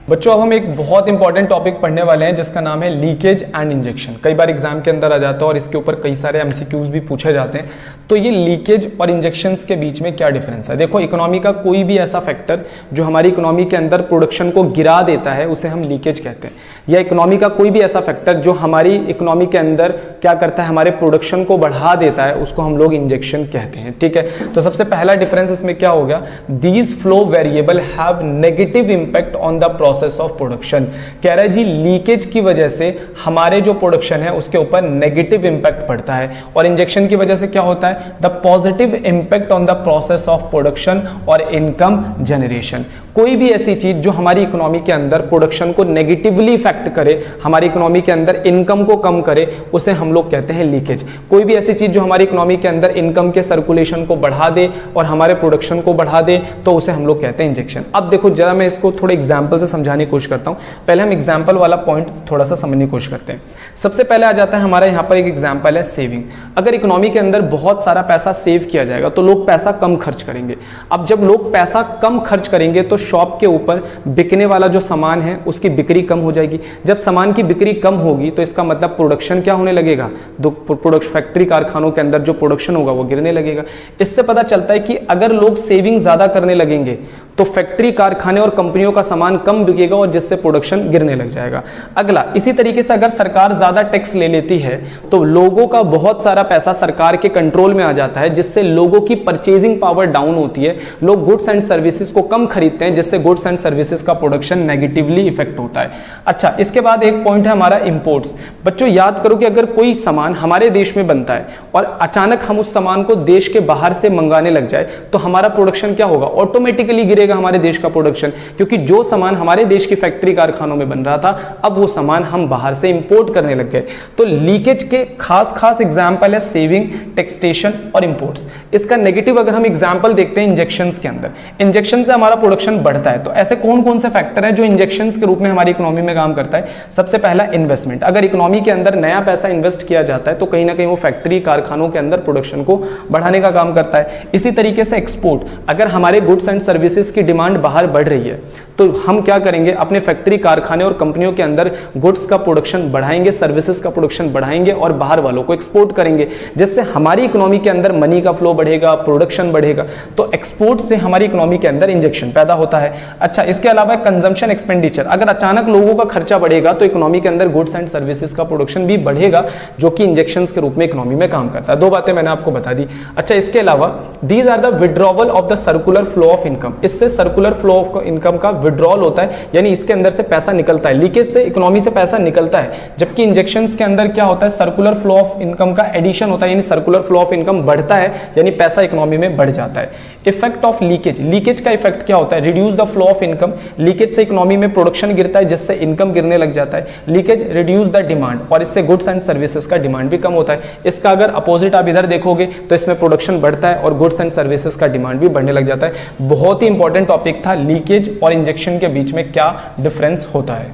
बच्चों अब हम एक बहुत इंपॉर्टेंट टॉपिक पढ़ने वाले हैं जिसका नाम है लीकेज एंड इंजेक्शन। कई बार एग्जाम के अंदर आ जाता है और इसके ऊपर कई सारे एमसीक्यूज भी पूछे जाते हैं। तो ये लीकेज और इंजेक्शंस के बीच में क्या डिफरेंस है? देखो, इकोनॉमी का कोई भी ऐसा फैक्टर जो हमारी इकोनॉमी के अंदर प्रोडक्शन को गिरा देता है उसे हम लीकेज कहते हैं, या इकोनॉमी का कोई भी ऐसा फैक्टर जो हमारी इकोनॉमी के अंदर क्या करता है, हमारे प्रोडक्शन को बढ़ा देता है, उसको हम लोग इंजेक्शन कहते हैं। ठीक है, तो सबसे पहला डिफरेंस इसमें क्या हो गया, these flow variable have negative impact on the process of production. कह रहा है जी लीकेज की वजह से हमारे जो प्रोडक्शन है उसके ऊपर नेगेटिव इंपैक्ट पड़ता है, और इंजेक्शन की वजह से क्या होता है, the positive impact on the process of production और इनकम जनरेशन। कोई भी ऐसी चीज जो हमारी इकोनॉमी के अंदर प्रोडक्शन को नेगेटिवली इफेक्ट करे, हमारी इकोनॉमी के अंदर इनकम को कम करे, उसे हम लोग कहते हैं लीकेज। कोई भी ऐसी चीज जो हमारी इकोनॉमी के अंदर इनकम के सर्कुलेशन को बढ़ा दे और हमारे प्रोडक्शन को बढ़ा दे तो उसे हम लोग कहते हैं इंजेक्शन। अब देखो जरा मैं इसको थोड़े एग्जाम्पल से समझाने की कोशिश करता हूं। पहले हम एग्जाम्पल वाला पॉइंट थोड़ा सा समझने की कोशिश करते हैं। सबसे पहले आ जाता है हमारा यहाँ पर एक एग्जाम्पल है सेविंग। अगर इकोनॉमी के अंदर बहुत सारा पैसा सेव किया जाएगा तो लोग पैसा कम खर्च करेंगे। अब जब लोग पैसा कम खर्च करेंगे तो शॉप के ऊपर बिकने वाला जो सामान है उसकी बिक्री कम हो जाएगी। जब सामान की बिक्री कम होगी तो इसका मतलब प्रोडक्शन क्या होने लगेगा, प्रोडक्शन फैक्ट्री कारखानों के अंदर जो प्रोडक्शन होगा वो गिरने लगेगा। इससे पता चलता है कि अगर लोग सेविंग ज्यादा करने लगेंगे तो फैक्ट्री कारखाने और कंपनियों का सामान कम बिकेगा और जिससे प्रोडक्शन गिरने लग जाएगा। अगला, इसी तरीके से अगर सरकार ज्यादा टैक्स ले लेती है तो लोगों का बहुत सारा पैसा सरकार के कंट्रोल में आ जाता है, जिससे लोगों की परचेजिंग पावर डाउन होती है। लोग गुड्स एंड सर्विसेज को कम खरीदते हैं, जिससे गुड्स एंड सर्विसेज का प्रोडक्शन नेगेटिवली इफेक्ट होता है। अच्छा, इसके बाद एक पॉइंट है हमारा इंपोर्ट्स। बच्चों याद करो कि अगर कोई सामान हमारे देश में बनता है और अचानक हम उस सामान को देश के बाहर से मंगाने लग जाए तो हमारा प्रोडक्शन क्या होगा, ऑटोमेटिकली गिरेगा हमारे देश का प्रोडक्शन, क्योंकि जो सामान हमारे देश की फैक्ट्री कारखानों में बन रहा था अब वो सामान हम बाहर से इंपोर्ट करने लग गए। तो लीकेज के खास एग्जांपल है सेविंग, टैक्सेशन और इंपोर्ट्स। इसका नेगेटिव अगर हम एग्जांपल देखते हैं इंजेक्शंस के अंदर, इंजेक्शन से हमारा प्रोडक्शन बढ़ता है। तो ऐसे कौन कौन से फैक्टर हैं जो इंजेक्शंस के रूप में हमारी इकोनॉमी में काम करता है? सबसे पहला इन्वेस्टमेंट। अगर इकोनॉमी के अंदर नया पैसा इन्वेस्ट किया जाता है तो कहीं ना कहीं वो फैक्ट्री कारखानों के अंदर प्रोडक्शन को बढ़ाने का काम करता है। इसी तरीके से एक्सपोर्ट, अगर हमारे गुड्स एंड सर्विसेज की डिमांड बाहर बढ़ रही है तो हम क्या करेंगे, अपने फैक्ट्री कारखाने और कंपनियों के अंदर गुड्स का प्रोडक्शन बढ़ाएंगे, सर्विसेज का प्रोडक्शन बढ़ाएंगे और बाहर वालों को एक्सपोर्ट करेंगे, जिससे हमारी इकोनॉमी के अंदर मनी का फ्लो बढ़ेगा, प्रोडक्शन बढ़ेगा। तो एक्सपोर्ट से हमारी इकोनॉमी के अंदर इंजेक्शन पैदा होता है। अच्छा, इसके अलावा कंजम्पशन एक्सपेंडिचर, अगर अचानक लोगों का खर्चा बढ़ेगा तो इकोनॉमी के अंदर गुड्स एंड सर्विसेज का प्रोडक्शन भी बढ़ेगा, जो कि इंजेक्शंस के रूप में इकोनॉमी में काम करता है। दो बातें मैंने आपको बता दी। अच्छा, इसके अलावा these are the withdrawal of the circular flow of income. इससे सर्कुलर फ्लो ऑफ इनकम का विड्रॉल होता है, यानी इसके अंदर से पैसा निकलता है। लीकेज से इकोनॉमी से पैसा निकलता है, जबकि इंजेक्शंस के अंदर क्या होता है, सर्कुलर फ्लो ऑफ इनकम का एडिशन होता है, यानी सर्कुलर फ्लो ऑफ इनकम बढ़ता है, यानी पैसा इकोनॉमी में बढ़ जाता है। इफेक्ट ऑफ लीकेज, लीकेज का इफेक्ट क्या होता है, reduce the flow of income. Leakage से इकोनॉमी में प्रोडक्शन गिरता है, जिससे इनकम गिरने लग जाता है। लीकेज रिड्यूस द डिमांड, और इससे गुड्स एंड सर्विसेज का डिमांड भी कम होता है। इसका अगर अपोजिट आप इधर देखोगे तो इसमें प्रोडक्शन बढ़ता है और गुड्स एंड सर्विसेज का डिमांड भी बढ़ने लग जाता है। बहुत ही इंपॉर्टेंट टॉपिक था लीकेज और इंजेक्शन के बीच में क्या डिफरेंस होता है।